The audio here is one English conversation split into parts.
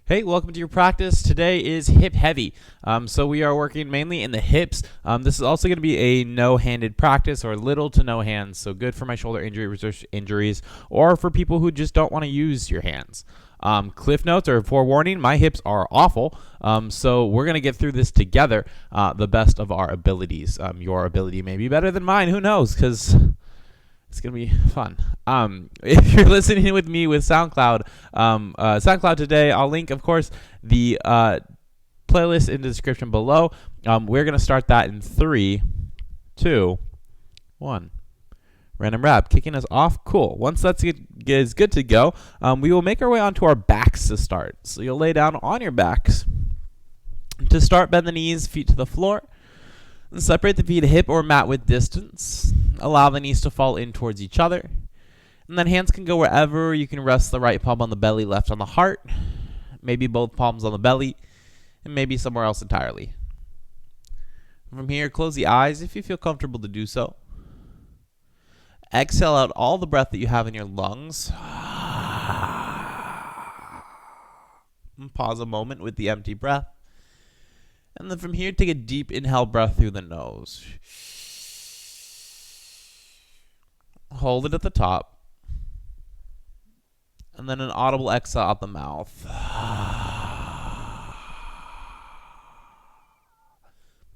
Hey, welcome to your practice. Today is hip heavy. So we are working mainly in the hips. This is also going to be a no-handed practice or little to no hands. So good for my shoulder injuries or for people who just don't want to use your hands. Cliff notes or forewarning, my hips are awful. So we're going to get through this together, the best of our abilities. Your ability may be better than mine. Who knows? Because it's going to be fun. If you're listening with me with SoundCloud today, I'll link, of course, the playlist in the description below. We're going to start that in 3, 2, 1. Random rap, kicking us off. Cool. Once that's good to go, we will make our way onto our backs to start. So you'll lay down on your backs. To start, bend the knees, feet to the floor. And separate the feet hip or mat width distance. Allow the knees to fall in towards each other. And then hands can go wherever. You can rest the right palm on the belly, left on the heart. Maybe both palms on the belly. And maybe somewhere else entirely. From here, close the eyes if you feel comfortable to do so. Exhale out all the breath that you have in your lungs. And pause a moment with the empty breath. And then from here, take a deep inhale breath through the nose. Hold it at the top. And then an audible exhale out the mouth.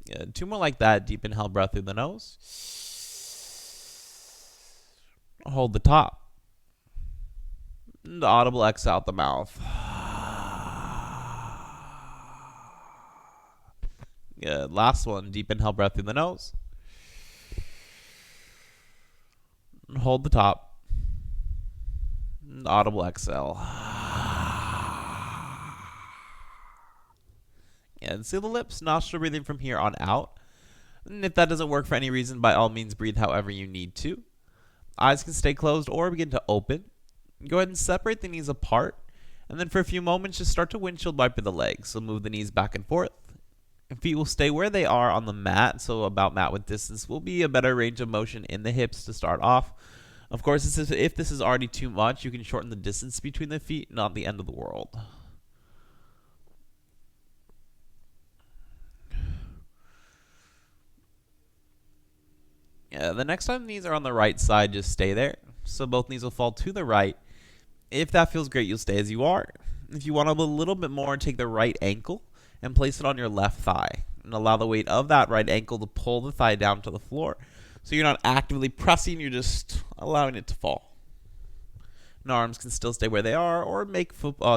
Yeah, 2 more like that. Deep inhale breath through the nose. Hold the top. And audible exhale out the mouth. Good. Last one. Deep inhale breath through the nose. And hold the top. And audible exhale. And seal the lips. Nostril breathing from here on out. And if that doesn't work for any reason, by all means breathe however you need to. Eyes can stay closed or begin to open. Go ahead and separate the knees apart. And then for a few moments, just start to windshield wiper the legs. So move the knees back and forth. Feet will stay where they are on the mat, so about mat width distance will be a better range of motion in the hips to start off. Of course, if this is already too much, you can shorten the distance between the feet, not the end of the world. Yeah, the next time knees are on the right side, just stay there. So both knees will fall to the right. If that feels great, you'll stay as you are. If you want a little bit more, take the right ankle and place it on your left thigh. And allow the weight of that right ankle to pull the thigh down to the floor. So you're not actively pressing, you're just allowing it to fall. And arms can still stay where they are, or make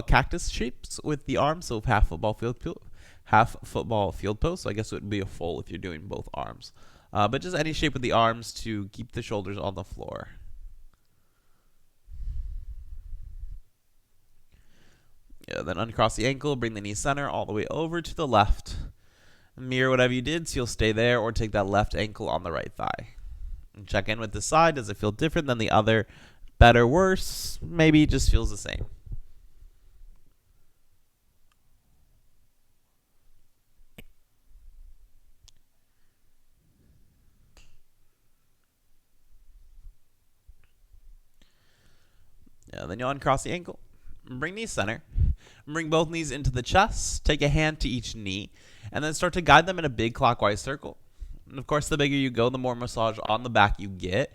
cactus shapes with the arms. So half football field pose. So I guess it would be a full if you're doing both arms. But just any shape with the arms to keep the shoulders on the floor. Yeah, then uncross the ankle, bring the knee center all the way over to the left. Mirror whatever you did, so you'll stay there, or take that left ankle on the right thigh. And check in with the side. Does it feel different than the other? Better, worse? Maybe it just feels the same. Yeah, then you'll uncross the ankle. Bring knee center. Bring both knees into the chest. Take a hand to each knee. And then start to guide them in a big clockwise circle. And of course, the bigger you go, the more massage on the back you get.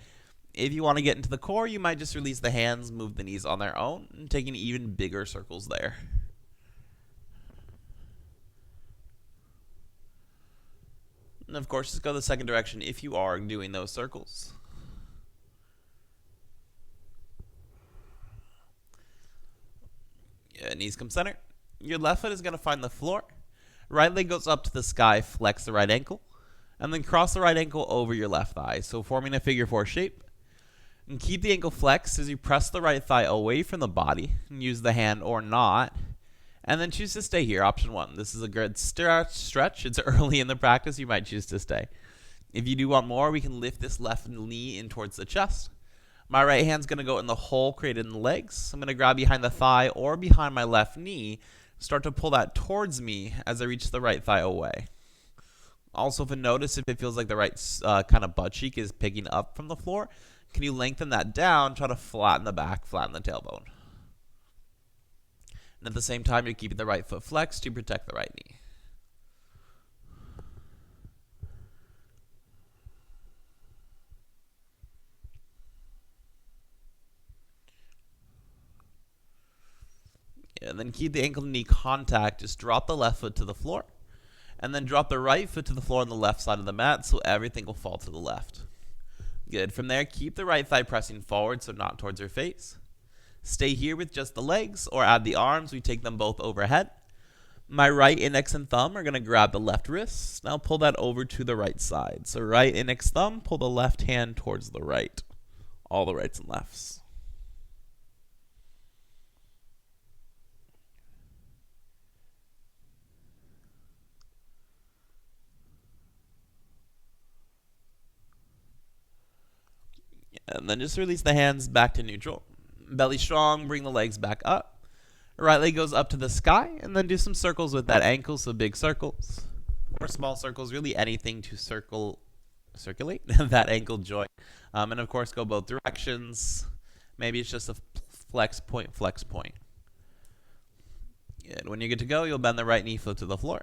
If you want to get into the core, you might just release the hands, move the knees on their own, and taking even bigger circles there. And of course, just go the second direction if you are doing those circles. Knees come center. Your left foot is going to find the floor. Right leg goes up to the sky, flex the right ankle. And then cross the right ankle over your left thigh. So forming a figure 4 shape. And keep the ankle flexed as you press the right thigh away from the body. And use the hand or not. And then choose to stay here, option 1. This is a good stretch. It's early in the practice. You might choose to stay. If you do want more, we can lift this left knee in towards the chest. My right hand's going to go in the hole created in the legs. I'm going to grab behind the thigh or behind my left knee. Start to pull that towards me as I reach the right thigh away. Also, notice if it feels like the right kind of butt cheek is picking up from the floor, Can you lengthen that down, try to flatten the back, flatten the tailbone. And at the same time, you're keeping the right foot flexed to protect the right knee. And then keep the ankle to knee contact. Just drop the left foot to the floor. And then drop the right foot to the floor on the left side of the mat so everything will fall to the left. Good. From there, keep the right thigh pressing forward so not towards your face. Stay here with just the legs or add the arms. We take them both overhead. My right index and thumb are going to grab the left wrist. Now pull that over to the right side. So right index thumb, pull the left hand towards the right. All the rights and lefts. And then just release the hands back to neutral. Belly strong, bring the legs back up. Right leg goes up to the sky, and then do some circles with that ankle, so big circles. Or small circles, really anything to circulate that ankle joint. And of course, go both directions. Maybe it's just a flex point, flex point. And when you're good to go, you'll bend the right knee, foot to the floor.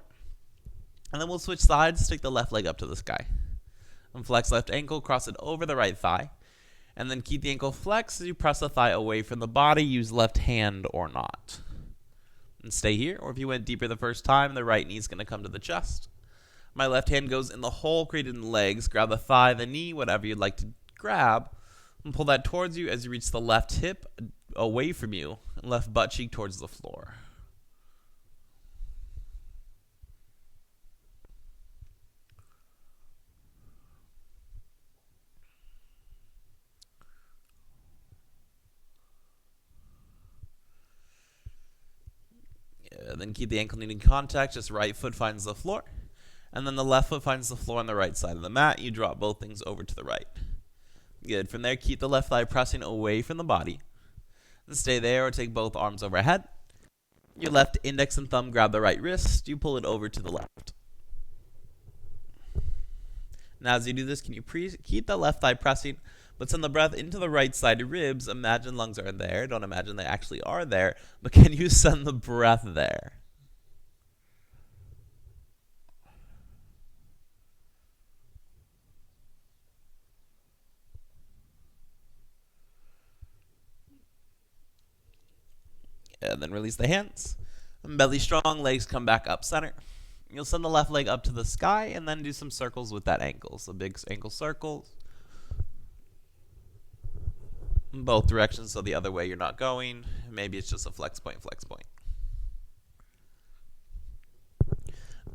And then we'll switch sides, stick the left leg up to the sky. And flex left ankle, cross it over the right thigh. And then keep the ankle flexed as you press the thigh away from the body. Use left hand or not. And stay here. Or if you went deeper the first time, the right knee is going to come to the chest. My left hand goes in the hole created in the legs. Grab the thigh, the knee, whatever you'd like to grab. And pull that towards you as you reach the left hip away from you. And left butt cheek towards the floor. Then keep the ankle knee in contact. Just right foot finds the floor. And then the left foot finds the floor on the right side of the mat. You drop both things over to the right. Good. From there, keep the left thigh pressing away from the body. And stay there or take both arms overhead. Your left index and thumb grab the right wrist. You pull it over to the left. Now as you do this, can you keep the left thigh pressing, but send the breath into the right side ribs. Imagine lungs are there. Don't imagine they actually are there, but can you send the breath there? And then release the hands. And belly strong, legs come back up center. You'll send the left leg up to the sky and then do some circles with that ankle. So big ankle circles. In both directions, so the other way you're not going. Maybe it's just a flex point, flex point.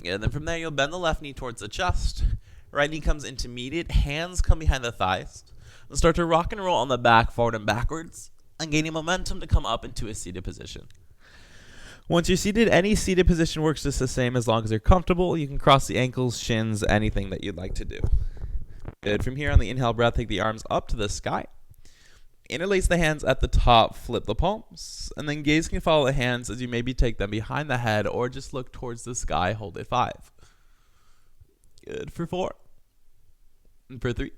And then from there, you'll bend the left knee towards the chest. Right knee comes intermediate. Hands come behind the thighs. And start to rock and roll on the back, forward and backwards. And gaining momentum to come up into a seated position. Once you're seated, any seated position works just the same as long as you're comfortable. You can cross the ankles, shins, anything that you'd like to do. Good. From here on the inhale breath, take the arms up to the sky. Interlace the hands at the top, flip the palms, and then gaze can follow the hands as you maybe take them behind the head or just look towards the sky, hold it 5. Good. For 4. And for 3.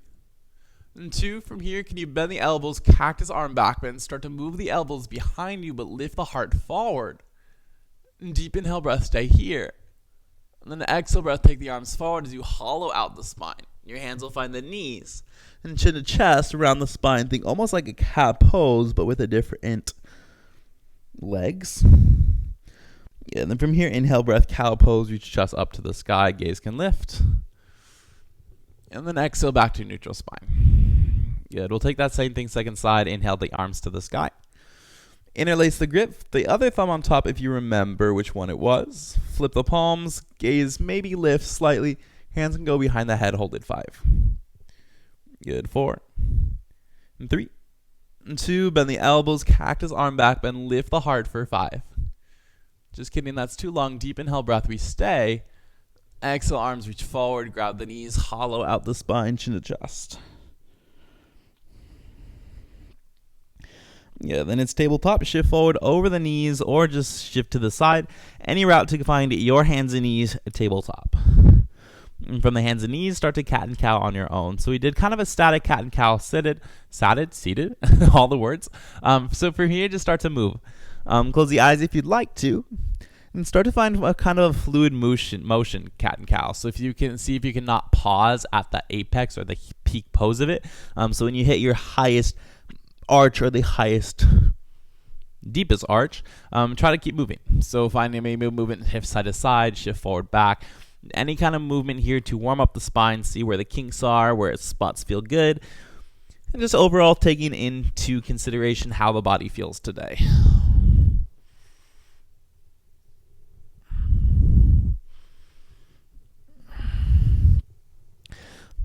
And 2. From here, can you bend the elbows, cactus arm back bend, start to move the elbows behind you, but lift the heart forward. Deep inhale breath, stay here. And then exhale breath, take the arms forward as you hollow out the spine. Your hands will find the knees and chin to chest around the spine. Think almost like a cat pose, but with a different legs. Yeah, and then from here, inhale breath, cow pose, reach chest up to the sky, gaze can lift. And then exhale back to neutral spine. Good, we'll take that same thing second side, inhale the arms to the sky. Interlace the grip, the other thumb on top if you remember which one it was. Flip the palms, gaze maybe lift slightly. Hands can go behind the head, hold it 5. Good. 4. And 3. And 2. Bend the elbows, cactus arm back bend, lift the heart for 5. Just kidding, that's too long. Deep inhale breath, we stay. Exhale, arms reach forward, grab the knees, hollow out the spine, chin to chest. Yeah, then it's tabletop. Shift forward over the knees or just shift to the side. Any route to find your hands and knees tabletop. And from the hands and knees, start to cat and cow on your own. So we did kind of a static cat and cow seated, all the words. So from here, just start to move. Close the eyes if you'd like to. And start to find a kind of fluid motion cat and cow. So if you can see if you can not pause at the apex or the peak pose of it. So when you hit your highest arch or the highest deepest arch, try to keep moving. So find maybe movement hip side to side, shift forward, back. Any kind of movement here to warm up the spine, see where the kinks are, where spots feel good. And just overall taking into consideration how the body feels today.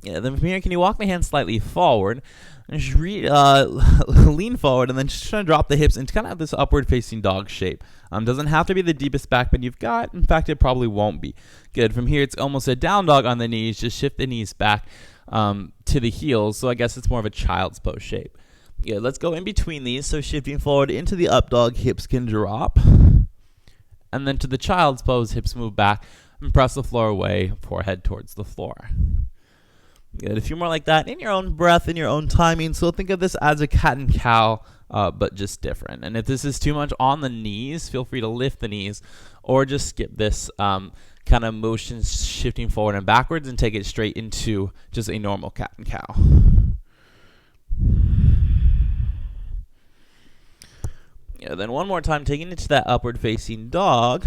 Yeah, then from here, can you walk the hands slightly forward and just lean forward and then just try to drop the hips into kind of this upward facing dog shape. Doesn't have to be the deepest back bend you've got. In fact, it probably won't be. Good. From here, it's almost a down dog on the knees. Just shift the knees back to the heels. So I guess it's more of a child's pose shape. Yeah, let's go in between these. So shifting forward into the up dog, hips can drop. And then to the child's pose, hips move back and press the floor away, forehead towards the floor. Good. A few more like that in your own breath, in your own timing. So think of this as a cat and cow, but just different. And if this is too much on the knees, feel free to lift the knees or just skip this kind of motion shifting forward and backwards and take it straight into just a normal cat and cow. Yeah, then one more time, taking it to that upward facing dog.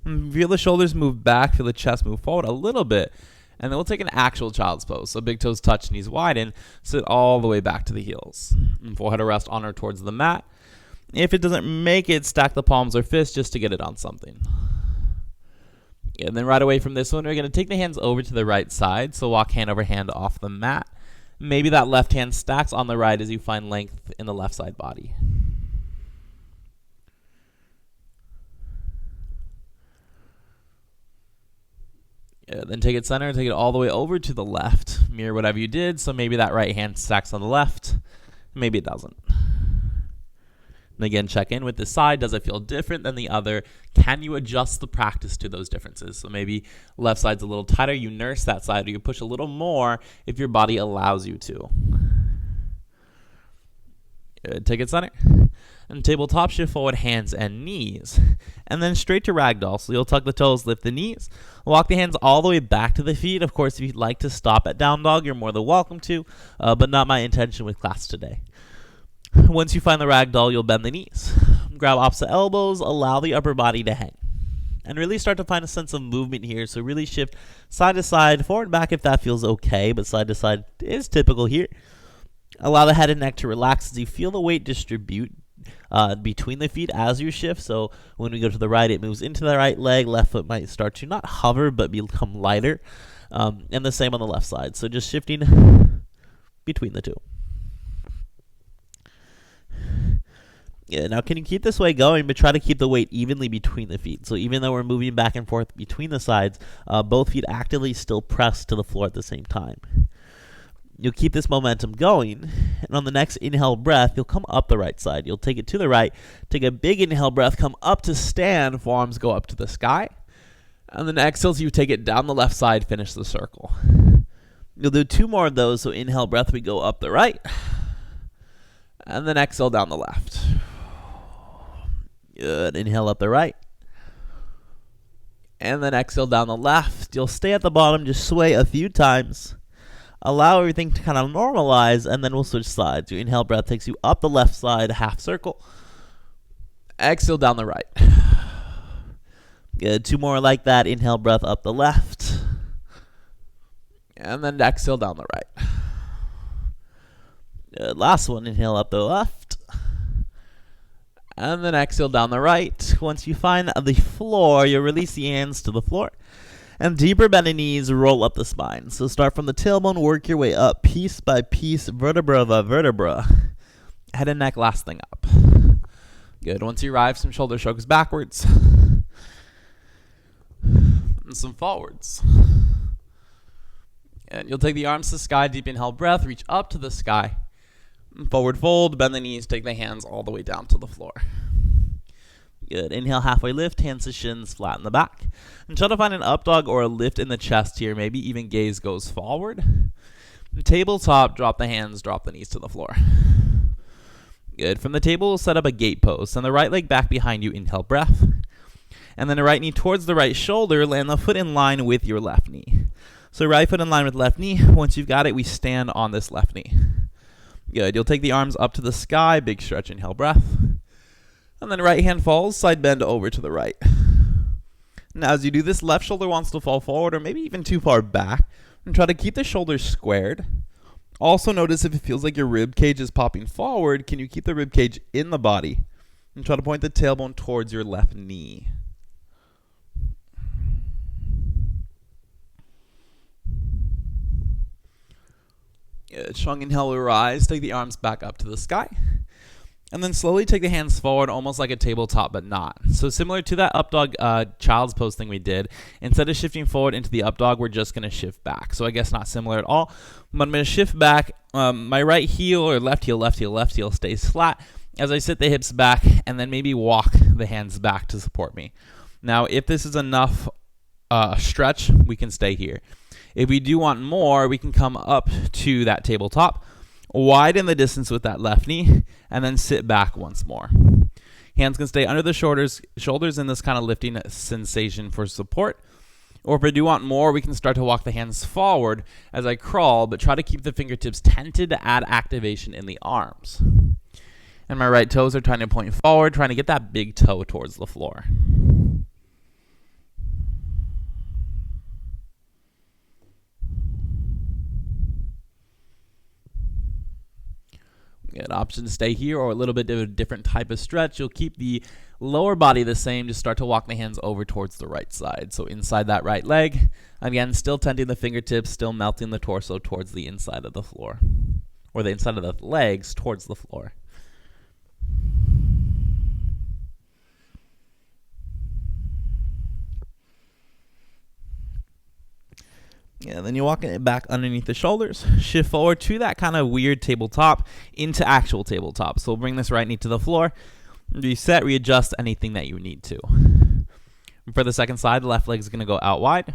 Feel the shoulders move back, feel the chest move forward a little bit. And then we'll take an actual child's pose. So big toes touch, knees widen, sit all the way back to the heels. And forehead to rest on or towards the mat. If it doesn't make it, stack the palms or fists just to get it on something. Yeah, and then right away from this one, we're going to take the hands over to the right side. So walk hand over hand off the mat. Maybe that left hand stacks on the right as you find length in the left side body. Yeah, then take it center, take it all the way over to the left. Mirror whatever you did, so maybe that right hand stacks on the left, maybe it doesn't. And again, check in with the side. Does it feel different than the other? Can you adjust the practice to those differences? So maybe left side's a little tighter, you nurse that side, or you push a little more if your body allows you to. Good. Take it center. And tabletop, shift forward, hands and knees. And then straight to ragdoll. So you'll tuck the toes, lift the knees. Walk the hands all the way back to the feet. Of course, if you'd like to stop at down dog, you're more than welcome to, but not my intention with class today. Once you find the ragdoll, you'll bend the knees. Grab opposite elbows, allow the upper body to hang. And really start to find a sense of movement here. So really shift side to side, forward and back if that feels okay, but side to side is typical here. Allow the head and neck to relax as you feel the weight distribute between the feet as you shift. So when we go to the right, it moves into the right leg. Left foot might start to not hover, but become lighter. And the same on the left side. So just shifting between the two. Yeah, now can you keep this way going, but try to keep the weight evenly between the feet. So even though we're moving back and forth between the sides, both feet actively still press to the floor at the same time. You'll keep this momentum going, and on the next inhale breath, you'll come up the right side. You'll take it to the right, take a big inhale breath, come up to stand, forearms go up to the sky, and then exhale, so you take it down the left side, finish the circle. You'll do 2 more of those, so inhale breath, we go up the right, and then exhale down the left. Good, inhale up the right, and then exhale down the left. You'll stay at the bottom, just sway a few times. Allow everything to kind of normalize, and then we'll switch sides. Your inhale breath takes you up the left side, half circle. Exhale down the right. Good. 2 more like that. Inhale breath up the left. And then exhale down the right. Good. Last one. Inhale up the left. And then exhale down the right. Once you find the floor, you'll release the hands to the floor. And deeper bend the knees, roll up the spine. So start from the tailbone, work your way up piece by piece, vertebra by vertebra. Head and neck, last thing up. Good. Once you arrive, some shoulder shrugs backwards. And some forwards. And you'll take the arms to the sky, deep inhale breath, reach up to the sky. Forward fold, bend the knees, take the hands all the way down to the floor. Good. Inhale, halfway lift, hands to shins, flatten the back. And try to find an up dog or a lift in the chest here. Maybe even gaze goes forward. Tabletop, drop the hands, drop the knees to the floor. Good. From the table, set up a gate pose. Send the right leg back behind you, inhale breath. And then the right knee towards the right shoulder, land the foot in line with your left knee. So right foot in line with left knee. Once you've got it, we stand on this left knee. Good. You'll take the arms up to the sky, big stretch, inhale breath. And then right hand falls, side bend over to the right. Now as you do this, left shoulder wants to fall forward or maybe even too far back. And try to keep the shoulders squared. Also notice if it feels like your rib cage is popping forward, can you keep the rib cage in the body? And try to point the tailbone towards your left knee. Good. Strong inhale, we rise. Take the arms back up to the sky. And then slowly take the hands forward, almost like a tabletop, but not. So similar to that up dog child's pose thing we did, instead of shifting forward into the up dog, we're just going to shift back. So I guess not similar at all. But I'm going to shift back. My right heel or left heel stays flat as I sit the hips back and then maybe walk the hands back to support me. Now, if this is enough stretch, we can stay here. If we do want more, we can come up to that tabletop, widen the distance with that left knee, and then sit back once more. Hands can stay under the shoulders in this kind of lifting sensation for support. Or if we do want more, we can start to walk the hands forward as I crawl, but try to keep the fingertips tented to add activation in the arms. And my right toes are trying to point forward, trying to get that big toe towards the floor. An option to stay here or a little bit of a different type of stretch. You'll keep the lower body the same. Just start to walk the hands over towards the right side. So inside that right leg. Again, still tenting the fingertips, still melting the torso towards the inside of the floor. Or the inside of the legs towards the floor. Yeah, then you walk it back underneath the shoulders, shift forward to that kind of weird tabletop into actual tabletop. So we'll bring this right knee to the floor, reset, readjust anything that you need to. And for the second side, the left leg is going to go out wide.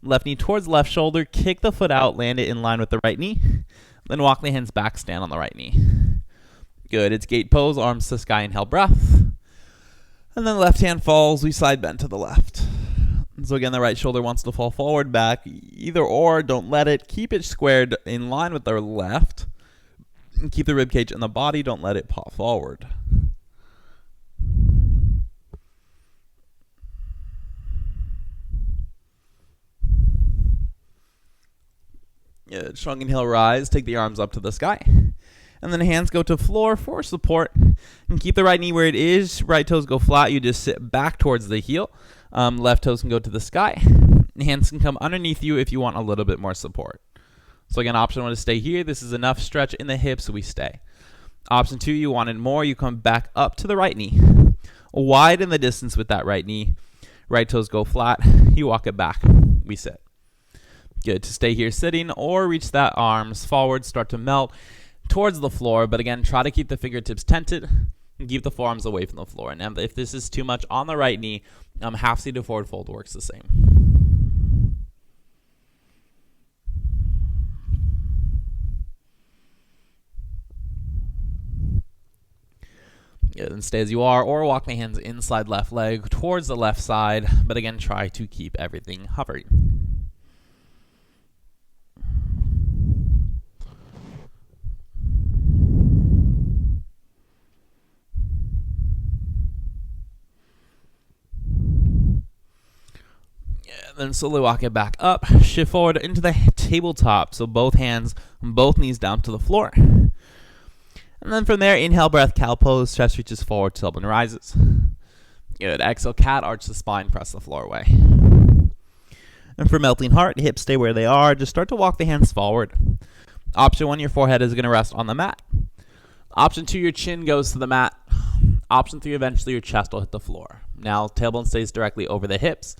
Left knee towards left shoulder, kick the foot out, land it in line with the right knee. Then walk the hands back, stand on the right knee. Good, it's gate pose, arms to sky, inhale breath. And then left hand falls, we side bend to the left. So again, the right shoulder wants to fall forward, back, either or, don't let it. Keep it squared in line with the left. And keep the rib cage in the body, don't let it pop forward. Yeah, strong inhale, rise, take the arms up to the sky. And then hands go to floor for support. And keep the right knee where it is, right toes go flat, you just sit back towards the heel. Left toes can go to the sky. Hands can come underneath you if you want a little bit more support. So again, option 1 is stay here. This is enough stretch in the hips, so we stay. Option 2, you wanted more. You come back up to the right knee. Widen the distance with that right knee. Right toes go flat. You walk it back. We sit. Good. To stay here sitting or reach that arms forward, start to melt towards the floor. But again, try to keep the fingertips tented. And keep the forearms away from the floor. And if this is too much on the right knee, half seated forward fold works the same. Good, and stay as you are, or walk the hands inside left leg towards the left side. But again, try to keep everything hovering. Then slowly walk it back up, shift forward into the tabletop. So both hands, both knees down to the floor. And then from there, inhale, breath, cow pose, chest reaches forward, tailbone rises. Good, exhale, cat, arch the spine, press the floor away. And for melting heart, hips stay where they are. Just start to walk the hands forward. Option 1, your forehead is going to rest on the mat. Option 2, your chin goes to the mat. Option 3, eventually your chest will hit the floor. Now, tailbone stays directly over the hips.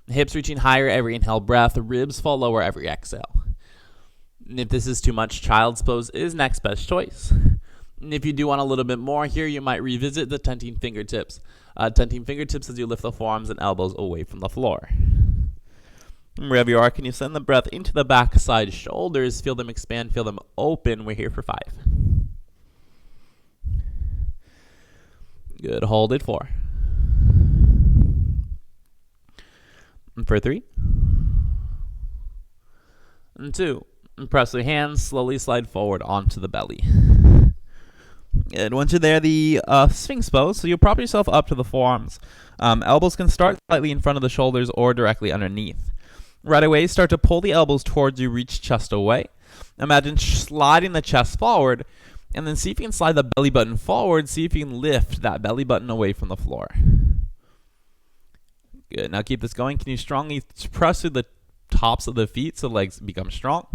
Hips reaching higher every inhale breath. Ribs fall lower every exhale. And if this is too much, child's pose is next best choice. And if you do want a little bit more here, you might revisit the tenting fingertips. Tenting fingertips as you lift the forearms and elbows away from the floor. And wherever you are, can you send the breath into the back side shoulders? Feel them expand, feel them open. We're here for 5. Good. Hold it. 4. And for 3. And 2. And press your hands, slowly slide forward onto the belly. Good. Once you're there, the Sphinx Pose, so you'll prop yourself up to the forearms. Elbows can start slightly in front of the shoulders or directly underneath. Right away, start to pull the elbows towards you, reach chest away. Imagine sliding the chest forward, and then see if you can slide the belly button forward, see if you can lift that belly button away from the floor. Good. Now keep this going. Can you strongly press through the tops of the feet so the legs become strong?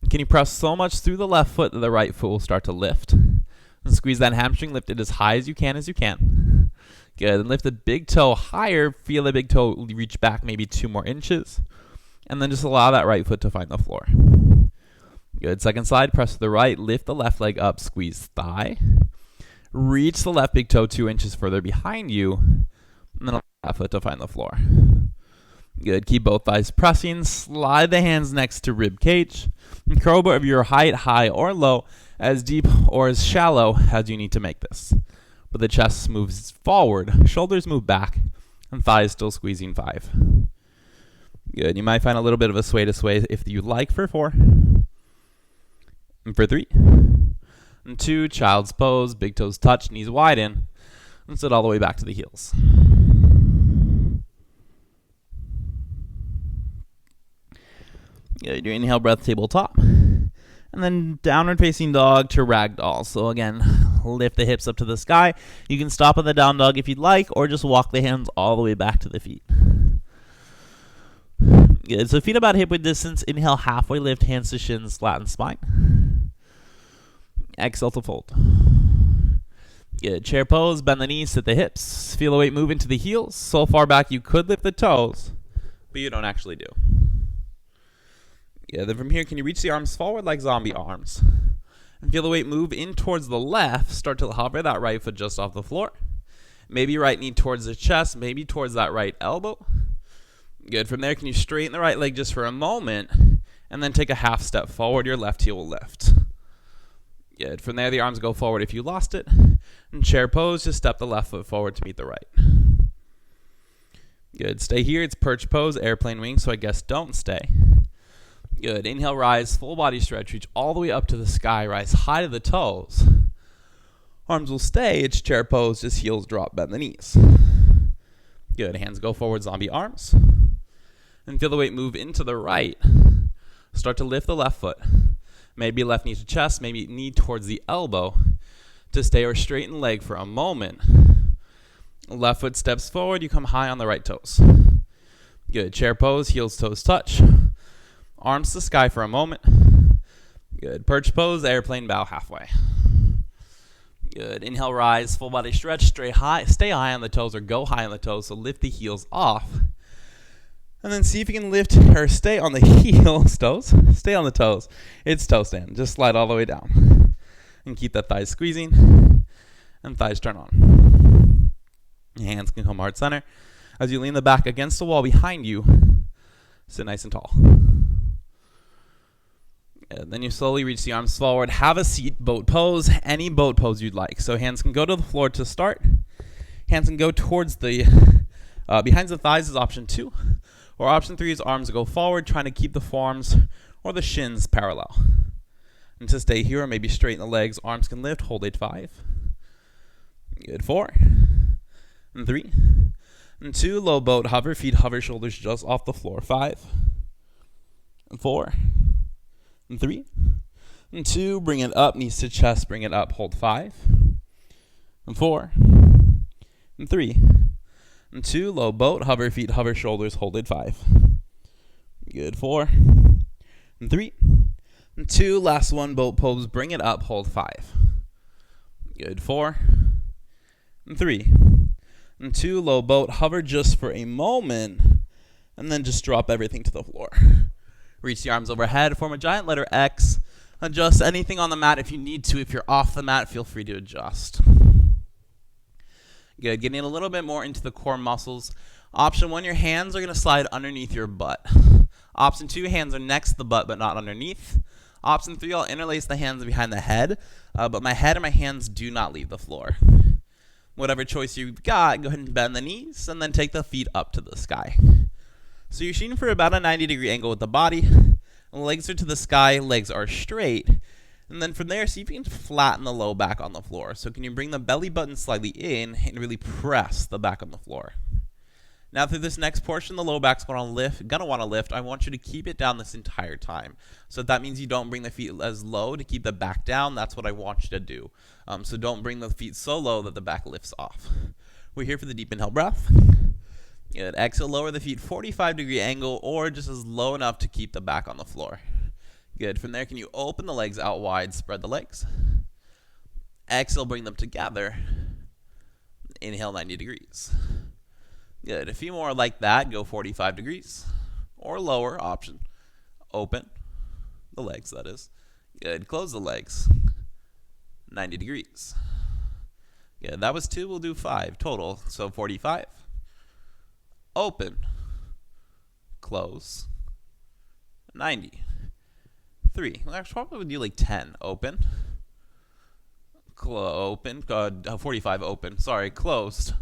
Can you press so much through the left foot that the right foot will start to lift? And squeeze that hamstring, lift it as high as you can. Good. And lift the big toe higher. Feel the big toe reach back maybe 2 more inches. And then just allow that right foot to find the floor. Good. Second side, press to the right, lift the left leg up, squeeze thigh. Reach the left big toe 2 inches further behind you. And then allow that foot to find the floor. Good. Keep both thighs pressing. Slide the hands next to rib cage. And curl of your height, high or low, as deep or as shallow as you need to make this. But the chest moves forward, shoulders move back, and thighs still squeezing 5. Good. You might find a little bit of a sway to sway if you like for 4. And for 3. And 2, child's pose, big toes touch, knees widen, and sit all the way back to the heels. Good. You inhale, breath, tabletop. And then downward facing dog to ragdoll. So again, lift the hips up to the sky. You can stop on the down dog if you'd like, or just walk the hands all the way back to the feet. Good. So feet about hip width distance. Inhale, halfway lift, hands to shins, flatten spine. Exhale to fold. Good. Chair pose, bend the knees, sit the hips. Feel the weight move into the heels. So far back you could lift the toes, but you don't actually do. Yeah, then from here, can you reach the arms forward like zombie arms? And feel the weight move in towards the left. Start to hover that right foot just off the floor. Maybe right knee towards the chest, maybe towards that right elbow. Good. From there, can you straighten the right leg just for a moment, and then take a half step forward. Your left heel will lift. Good. From there, the arms go forward if you lost it. And chair pose, just step the left foot forward to meet the right. Good. Stay here. It's perch pose, airplane wing, so I guess don't stay. Good. Inhale, rise, full body stretch. Reach all the way up to the sky. Rise high to the toes. Arms will stay. It's chair pose. Just heels drop, bend the knees. Good. Hands go forward, zombie arms. And feel the weight move into the right. Start to lift the left foot. Maybe left knee to chest, maybe knee towards the elbow. To stay or straighten leg for a moment. Left foot steps forward. You come high on the right toes. Good. Chair pose, heels, toes touch. Arms to sky for a moment. Good. Perch pose, airplane bow halfway. Good. Inhale, rise, full body stretch, stay high on the toes or go high on the toes. So lift the heels off. And then see if you can lift or stay on the heels, toes. Stay on the toes. It's toe stand. Just slide all the way down. And keep that thighs squeezing. And thighs turn on. Hands can come heart center. As you lean the back against the wall behind you, sit nice and tall. And then you slowly reach the arms forward. Have a seat, boat pose, any boat pose you'd like. So hands can go to the floor to start. Hands can go towards the, behind the thighs is option 2. Or option 3 is arms go forward, trying to keep the forearms or the shins parallel. And to stay here, or maybe straighten the legs, arms can lift, hold it 5. Good. 4. And 3. And 2, low boat, hover, feet hover, shoulders just off the floor. 5. And 4. And 3. And 2, bring it up, knees to chest, bring it up, hold 5. And 4. And 3. And 2, low boat, hover, feet hover, shoulders, hold it 5. Good. 4. And 3. And 2, last one, boat pose, bring it up, hold 5. Good. 4. And 3. And 2, low boat, hover just for a moment, and then just drop everything to the floor. Reach the arms overhead, form a giant letter X. Adjust anything on the mat if you need to. If you're off the mat, feel free to adjust. Good. Getting a little bit more into the core muscles. Option 1, your hands are going to slide underneath your butt. Option 2, hands are next to the butt but not underneath. Option 3, I'll interlace the hands behind the head, but my head and my hands do not leave the floor. Whatever choice you've got, go ahead and bend the knees and then take the feet up to the sky. So you're shooting for about a 90-degree angle with the body. Legs are to the sky, legs are straight. And then from there, see if you can flatten the low back on the floor. So can you bring the belly button slightly in and really press the back on the floor? Now through this next portion, the low back's gonna want to lift. I want you to keep it down this entire time. So that means you don't bring the feet as low to keep the back down. That's what I want you to do. So don't bring the feet so low that the back lifts off. We're here for the deep inhale breath. Good. Exhale, lower the feet 45-degree angle or just as low enough to keep the back on the floor. Good. From there, can you open the legs out wide, spread the legs. Exhale, bring them together. Inhale 90 degrees. Good. A few more like that. Go 45 degrees or lower option. Open the legs, that is. Good. Close the legs. 90 degrees. Good. That was 2. We'll do 5 total. So 45. Open. Close. 90. 3. Well, actually, probably would do like 10. Open. Open. 45 open. Sorry, closed.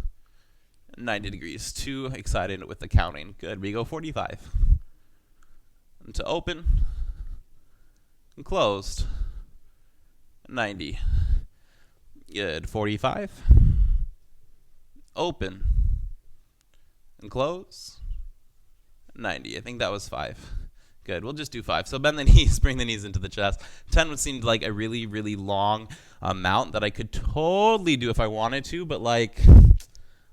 90 degrees. Too excited with the counting. Good. We go 45. And to open. And closed. 90. Good. 45. Open. And close. 90. I think that was 5. Good. We'll just do 5. So bend the knees, bring the knees into the chest. 10 would seem like a really, really long amount that I could totally do if I wanted to, but like,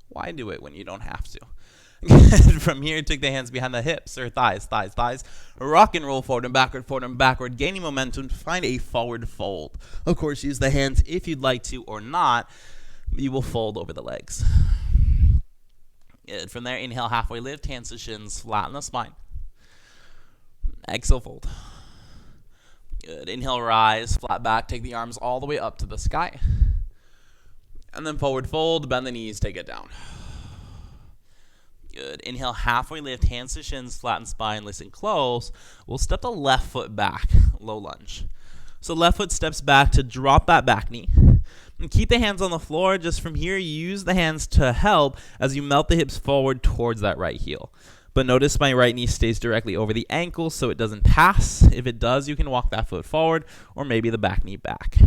why do it when you don't have to? From here, take the hands behind the hips or thighs. Rock and roll forward and backward, gaining momentum to find a forward fold. Of course, use the hands if you'd like to or not. You will fold over the legs. Good. From there, inhale, halfway lift, hands to shins, flatten the spine. Exhale, fold. Good. Inhale, rise, flat back, take the arms all the way up to the sky. And then forward fold, bend the knees, take it down. Good. Inhale, halfway lift, hands to shins, flatten spine, listen close. We'll step the left foot back, low lunge. So left foot steps back to drop that back knee. And keep the hands on the floor. Just from here, use the hands to help as you melt the hips forward towards that right heel. But notice my right knee stays directly over the ankle so it doesn't pass. If it does, you can walk that foot forward or maybe the back knee back.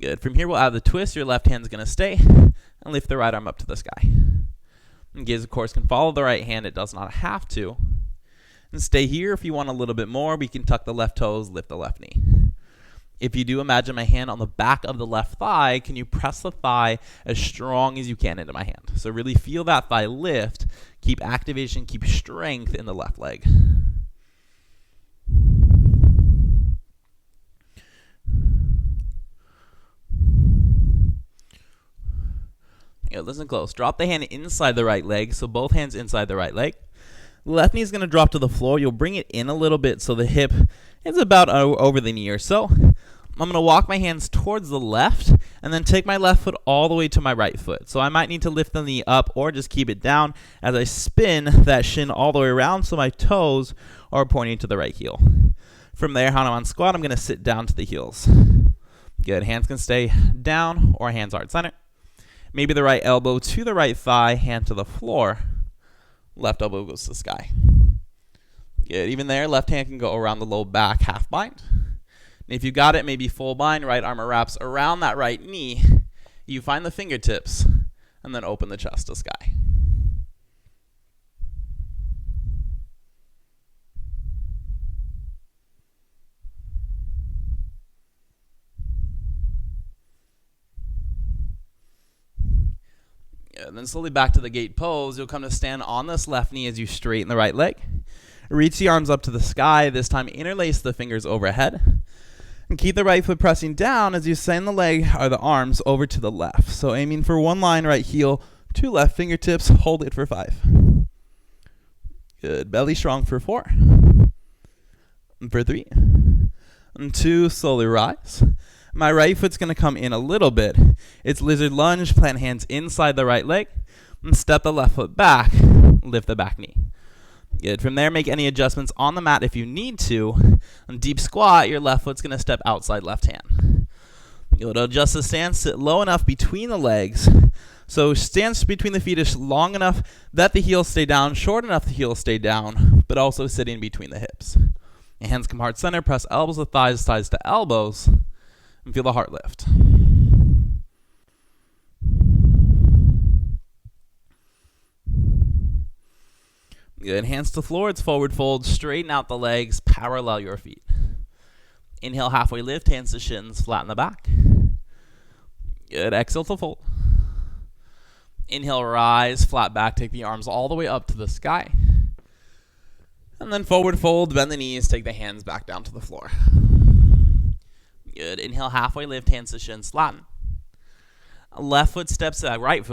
Good. From here, we'll add the twist. Your left hand's going to stay and lift the right arm up to the sky. And gaze, of course, can follow the right hand. It does not have to. And stay here. If you want a little bit more, we can tuck the left toes, lift the left knee. If you do, imagine my hand on the back of the left thigh. Can you press the thigh as strong as you can into my hand? So really feel that thigh lift. Keep activation, keep strength in the left leg. Yeah, listen close. Drop the hand inside the right leg, so both hands inside the right leg. Left knee is going to drop to the floor. You'll bring it in a little bit so the hip is about over the knee or so. I'm going to walk my hands towards the left and then take my left foot all the way to my right foot. So I might need to lift the knee up or just keep it down as I spin that shin all the way around so my toes are pointing to the right heel. From there, Hanuman squat, I'm going to sit down to the heels. Good. Hands can stay down or hands heart center. Maybe the right elbow to the right thigh, hand to the floor. Left elbow goes to the sky. Good. Even there, left hand can go around the low back, half bind. And if you got it, maybe full bind, right arm wraps around that right knee. You find the fingertips, and then open the chest to sky. And then slowly back to the gate pose. You'll come to stand on this left knee as you straighten the right leg. Reach the arms up to the sky. This time interlace the fingers overhead. And keep the right foot pressing down as you send the leg or the arms over to the left. So aiming for one line, right heel, 2 left fingertips. Hold it for 5. Good. Belly strong for 4. And for 3. And 2. Slowly rise. My right foot's going to come in a little bit. It's lizard lunge. Plant hands inside the right leg. And step the left foot back. Lift the back knee. Good. From there, make any adjustments on the mat if you need to. On deep squat, your left foot's going to step outside left hand. You'll adjust the stance, sit low enough between the legs. So stance between the feet is long enough that the heels stay down, short enough the heels stay down, but also sitting between the hips. Your hands come heart center, press elbows to thighs, thighs to elbows, and feel the heart lift. Good. Hands to floor. It's forward fold. Straighten out the legs. Parallel your feet. Inhale, halfway lift. Hands to shins. Flatten the back. Good. Exhale to fold. Inhale, rise. Flat back. Take the arms all the way up to the sky. And then forward fold. Bend the knees. Take the hands back down to the floor. Good. Inhale, halfway lift. Hands to shins. Flatten. Left foot steps back, right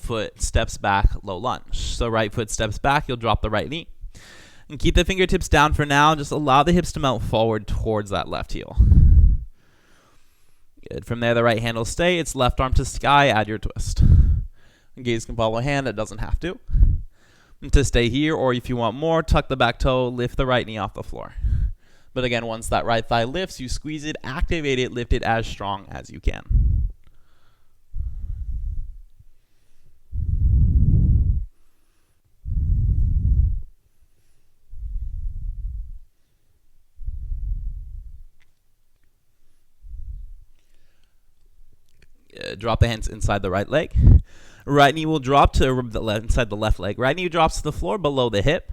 foot steps back, low lunge. So right foot steps back, you'll drop the right knee. And keep the fingertips down for now. Just allow the hips to melt forward towards that left heel. Good. From there, the right hand will stay. It's left arm to sky, add your twist. Gaze can follow hand, it doesn't have to. And to stay here, or if you want more, tuck the back toe, lift the right knee off the floor. But again, once that right thigh lifts, you squeeze it, activate it, lift it as strong as you can. Drop the hands inside the right leg. Right knee will drop to the left, inside the left leg. Right knee drops to the floor below the hip.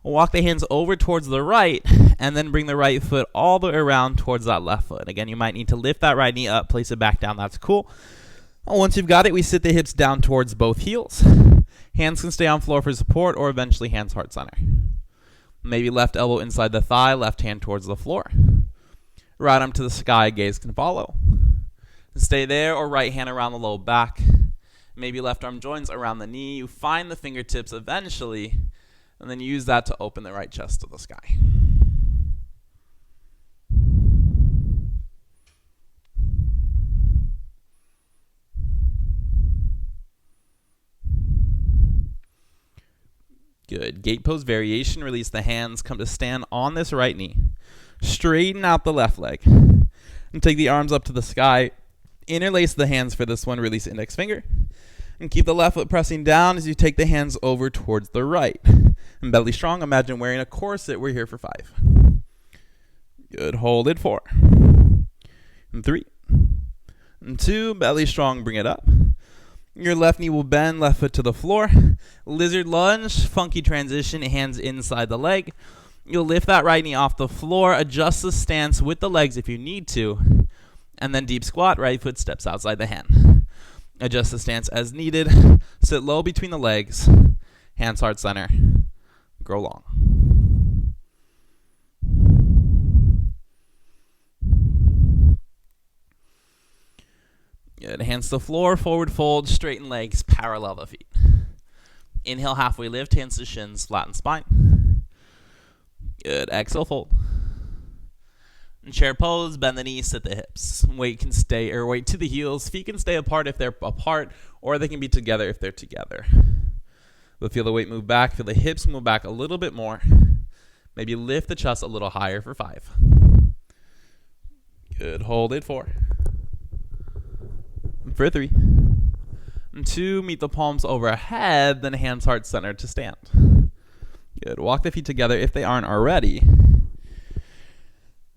Walk the hands over towards the right, and then bring the right foot all the way around towards that left foot. Again, you might need to lift that right knee up, place it back down. That's cool. Once you've got it, we sit the hips down towards both heels. Hands can stay on floor for support, or eventually hands heart center. Maybe left elbow inside the thigh, left hand towards the floor. Right arm to the sky, gaze can follow. Stay there, or right hand around the low back. Maybe left arm joins around the knee. You find the fingertips eventually, and then use that to open the right chest to the sky. Good. Gate pose variation. Release the hands. Come to stand on this right knee. Straighten out the left leg. And take the arms up to the sky. Interlace the hands for this one. Release index finger. And keep the left foot pressing down as you take the hands over towards the right. And belly strong. Imagine wearing a corset. We're here for 5. Good. Hold it. 4. And 3. And 2. Belly strong. Bring it up. Your left knee will bend, left foot to the floor. Lizard lunge, funky transition, hands inside the leg. You'll lift that right knee off the floor, adjust the stance with the legs if you need to, and then deep squat, right foot steps outside the hand. Adjust the stance as needed. Sit low between the legs, hands heart center, grow long. Good. Hands to the floor, forward fold, straighten legs, parallel the feet. Inhale, halfway lift, hands to shins, flatten spine. Good. Exhale, fold. And chair pose, bend the knees, sit the hips. Weight can stay, or weight to the heels. Feet can stay apart if they're apart, or they can be together if they're together. But feel the weight move back, feel the hips move back a little bit more. Maybe lift the chest a little higher for 5. Good. Hold it. 4. For 3. And 2, meet the palms overhead, then hands heart center to stand. Good. Walk the feet together if they aren't already.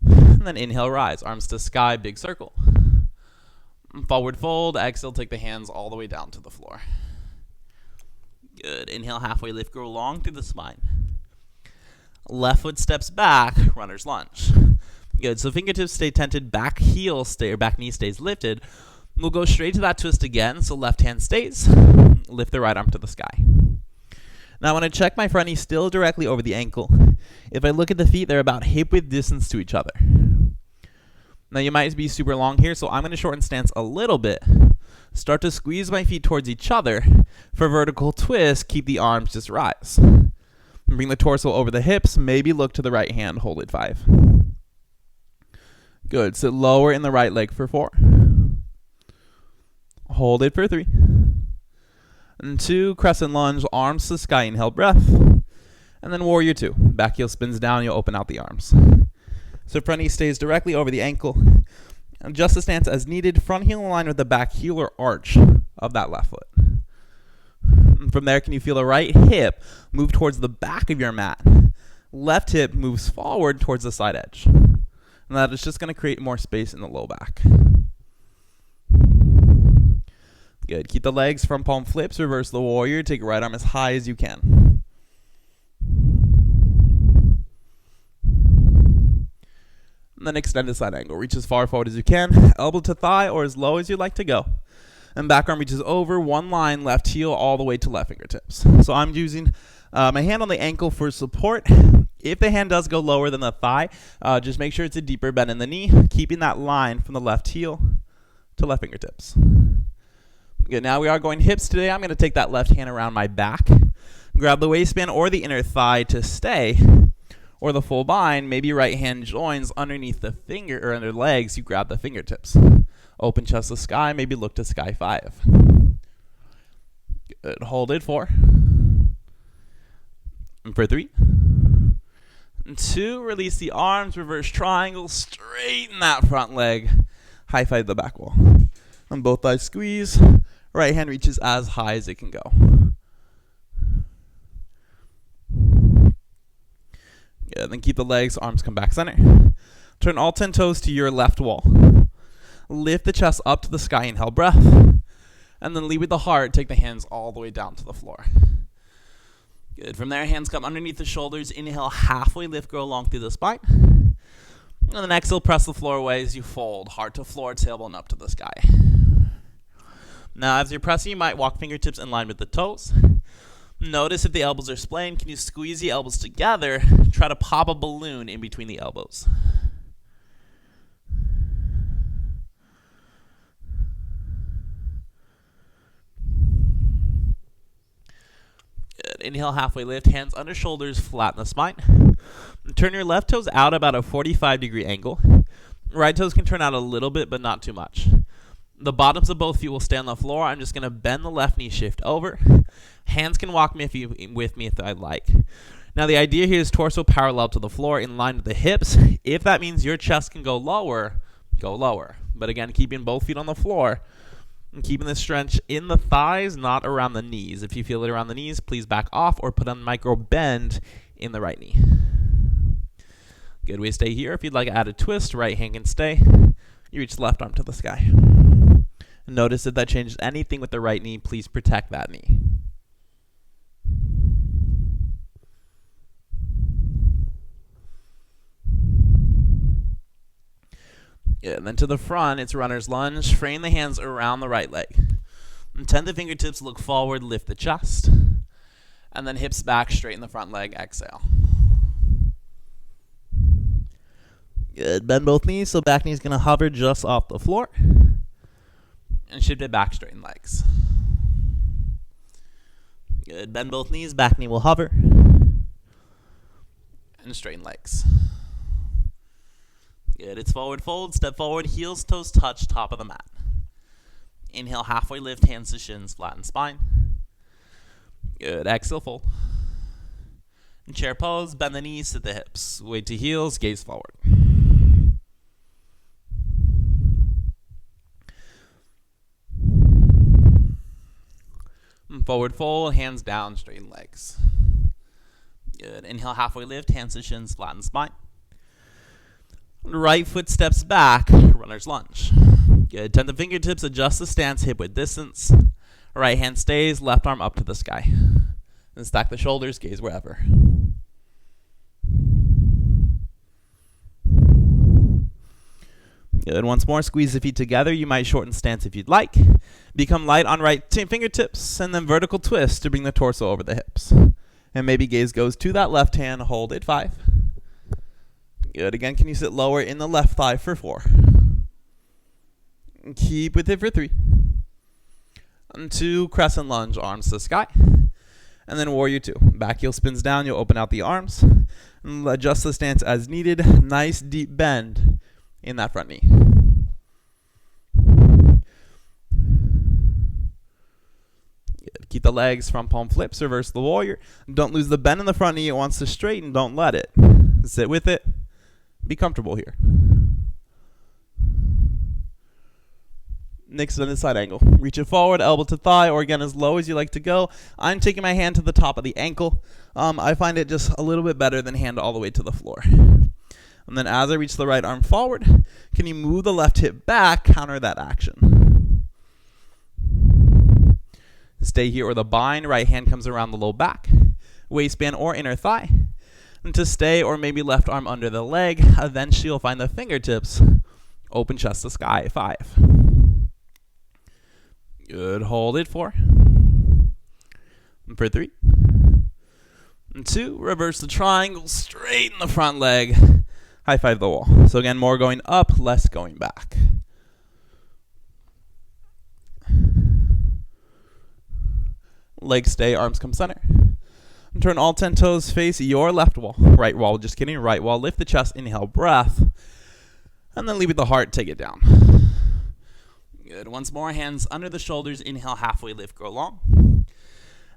And then inhale, rise. Arms to sky, big circle. Forward fold. Exhale, take the hands all the way down to the floor. Good. Inhale, halfway lift, grow long through the spine. Left foot steps back, runner's lunge. Good. So fingertips stay tented, back heel stay, or back knee stays lifted. We'll go straight to that twist again, so left hand stays. Lift the right arm to the sky. Now I want to check my front knee still directly over the ankle. If I look at the feet, they're about hip-width distance to each other. Now you might be super long here, so I'm going to shorten stance a little bit. Start to squeeze my feet towards each other. For vertical twist, keep the arms just rise. Bring the torso over the hips, maybe look to the right hand, hold it 5. Good, sit lower in the right leg for 4. Hold it for 3. And 2, crescent lunge, arms to sky, inhale, breath. And then warrior 2. Back heel spins down, you'll open out the arms. So front knee stays directly over the ankle. Adjust the stance as needed. Front heel in line with the back heel or arch of that left foot. From there, can you feel the right hip move towards the back of your mat? Left hip moves forward towards the side edge. And that is just going to create more space in the low back. Good. Keep the legs from palm flips. Reverse the warrior. Take right arm as high as you can. And then extend the side angle. Reach as far forward as you can. Elbow to thigh or as low as you'd like to go. And back arm reaches over one line, left heel all the way to left fingertips. So I'm using my hand on the ankle for support. If the hand does go lower than the thigh, just make sure it's a deeper bend in the knee, keeping that line from the left heel to left fingertips. Good, now we are going hips today. I'm going to take that left hand around my back, grab the waistband or the inner thigh to stay, or the full bind. Maybe right hand joins underneath the finger or under legs. You grab the fingertips. Open chest to sky. Maybe look to sky 5. Good. Hold it 4. And for 3. And 2. Release the arms. Reverse triangle. Straighten that front leg. High five the back wall. On both thighs squeeze. Right hand reaches as high as it can go. Good. Then keep the legs, arms come back center. Turn all 10 toes to your left wall. Lift the chest up to the sky, inhale breath. And then lead with the heart, take the hands all the way down to the floor. Good. From there, hands come underneath the shoulders. Inhale, halfway lift, go along through the spine. And then exhale, press the floor away as you fold. Heart to floor, tailbone up to the sky. Now, as you're pressing, you might walk fingertips in line with the toes. Notice if the elbows are splayed, can you squeeze the elbows together? Try to pop a balloon in between the elbows. Good. Inhale, halfway lift, hands under shoulders, flatten the spine. Turn your left toes out about a 45-degree angle. Right toes can turn out a little bit, but not too much. The bottoms of both feet will stay on the floor. I'm just going to bend the left knee, shift over. Hands can walk with me if I'd like. Now the idea here is torso parallel to the floor in line with the hips. If that means your chest can go lower, go lower. But again, keeping both feet on the floor and keeping the stretch in the thighs, not around the knees. If you feel it around the knees, please back off or put on micro bend in the right knee. Good, we stay here. If you'd like to add a twist, right hand can stay. You reach left arm to the sky. Notice if that changes anything with the right knee, please protect that knee. Good. And then to the front, it's runner's lunge. Frame the hands around the right leg. Intend the fingertips, look forward, lift the chest. And then hips back, straighten the front leg, exhale. Good. Bend both knees, so back knee is going to hover just off the floor. And shift it back, straighten legs. Good. Bend both knees, back knee will hover. And straighten legs. Good. It's forward fold, step forward, heels, toes touch, top of the mat. Inhale, halfway lift, hands to shins, flatten spine. Good. Exhale, fold. And chair pose, bend the knees, sit the hips. Weight to heels, gaze forward. Forward fold, hands down, straighten legs. Good. Inhale, halfway lift, hands to shins, flatten spine. Right foot steps back, runner's lunge. Good. Turn the fingertips, adjust the stance, hip width distance. Right hand stays, left arm up to the sky. And stack the shoulders, gaze wherever. Good. Once more, squeeze the feet together. You might shorten stance if you'd like. Become light on right fingertips, and then vertical twist to bring the torso over the hips. And maybe gaze goes to that left hand. Hold it, 5. Good. Again, can you sit lower in the left thigh for 4? And keep with it for 3. And 2, crescent lunge, arms to the sky. And then warrior 2. Back heel spins down. You'll open out the arms. And adjust the stance as needed. Nice deep bend in that front knee. Good. Keep the legs from palm flips, reverse the warrior. Don't lose the bend in the front knee. It wants to straighten. Don't let it. Sit with it. Be comfortable here. extended side angle. Reach it forward, elbow to thigh, or again as low as you like to go. I'm taking my hand to the top of the ankle. I find it just a little bit better than hand all the way to the floor. And then as I reach the right arm forward, can you move the left hip back, counter that action. Stay here or the bind, right hand comes around the low back, waistband or inner thigh. And to stay or maybe left arm under the leg, eventually you'll find the fingertips, open chest to sky, 5. Good, hold it, 4. And for 3. And 2, reverse the triangle, straighten the front leg, high five the wall. So again, more going up, less going back. Legs stay, arms come center. And turn all 10 toes, face your left wall. Right wall, just kidding, right wall. Lift the chest, inhale, breath. And then leave with the heart, take it down. Good, once more, hands under the shoulders, inhale, halfway lift, grow long.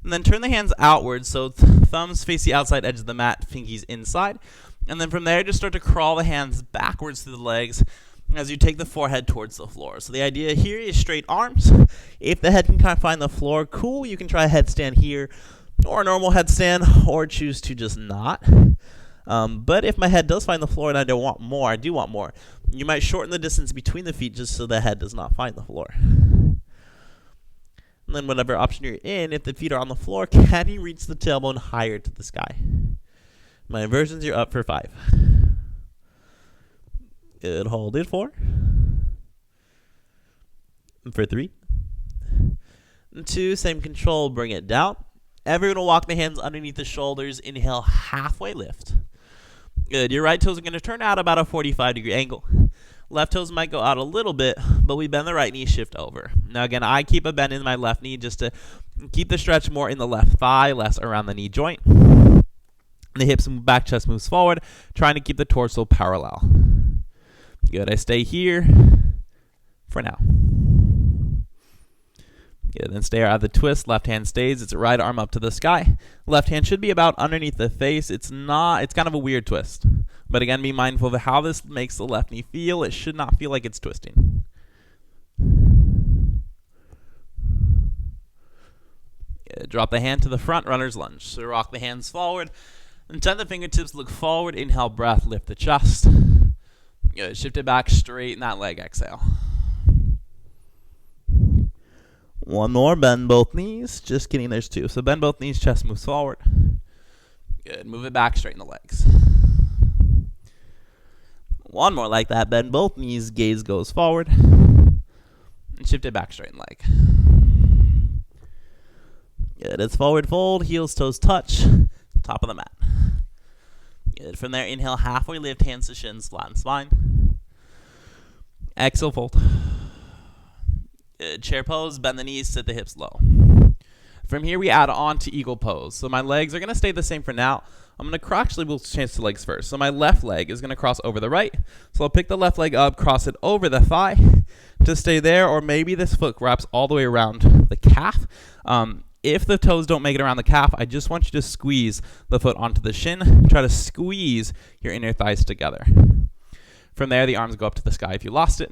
And then turn the hands outwards, so thumbs face the outside edge of the mat, pinkies inside. And then from there, just start to crawl the hands backwards through the legs as you take the forehead towards the floor. So the idea here is straight arms. If the head can kind of find the floor, cool. You can try a headstand here or a normal headstand, or choose to just not. But if my head does find the floor and I do want more, you might shorten the distance between the feet just so the head does not find the floor. And then whatever option you're in, if the feet are on the floor, can you reach the tailbone higher to the sky? My inversions, you're up for 5. Good, hold it, 4. And for 3. And 2, same control, bring it down. Everyone will walk the hands underneath the shoulders. Inhale, halfway lift. Good, your right toes are going to turn out about a 45-degree angle. Left toes might go out a little bit, but we bend the right knee, shift over. Now again, I keep a bend in my left knee just to keep the stretch more in the left thigh, less around the knee joint. The hips move back, chest moves forward, trying to keep the torso parallel. Good, I stay here for now. Good, then stay out of the twist, left hand stays, it's right arm up to the sky. Left hand should be about underneath the face. It's kind of a weird twist. But again, be mindful of how this makes the left knee feel. It should not feel like it's twisting. Good, drop the hand to the front, runner's lunge. So rock the hands forward. And send the fingertips, look forward, inhale, breath, lift the chest. Good, shift it back, straighten that leg, exhale. One more, bend both knees. Just kidding, there's 2. So bend both knees, chest moves forward. Good, move it back, straighten the legs. One more like that, bend both knees, gaze goes forward. And shift it back, straighten leg. Good, it's forward fold, heels, toes touch, top of the mat. Good, from there, inhale, halfway lift, hands to shins, flatten spine. Exhale, fold. Good, chair pose, bend the knees, sit the hips low. From here, we add on to eagle pose. So my legs are going to stay the same for now. I'm going to actually, we'll change the legs first. So my left leg is going to cross over the right. So I'll pick the left leg up, cross it over the thigh to stay there, or maybe this foot wraps all the way around the calf. If the toes don't make it around the calf, I just want you to squeeze the foot onto the shin. Try to squeeze your inner thighs together. From there, the arms go up to the sky if you lost it.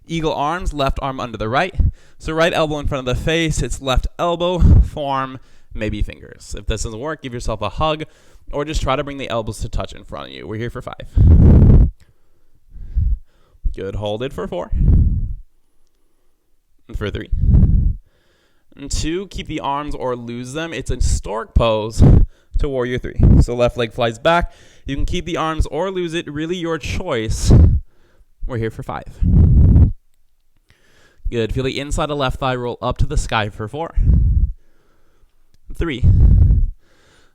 Eagle arms, left arm under the right. So right elbow in front of the face, it's left elbow, forearm, maybe fingers. If this doesn't work, give yourself a hug, or just try to bring the elbows to touch in front of you. We're here for 5. Good, hold it for 4. And for 3. And 2, keep the arms or lose them. It's a stork pose to warrior 3. So left leg flies back. You can keep the arms or lose it, really your choice. We're here for 5. Good, feel the inside of left thigh roll up to the sky for 4. 3.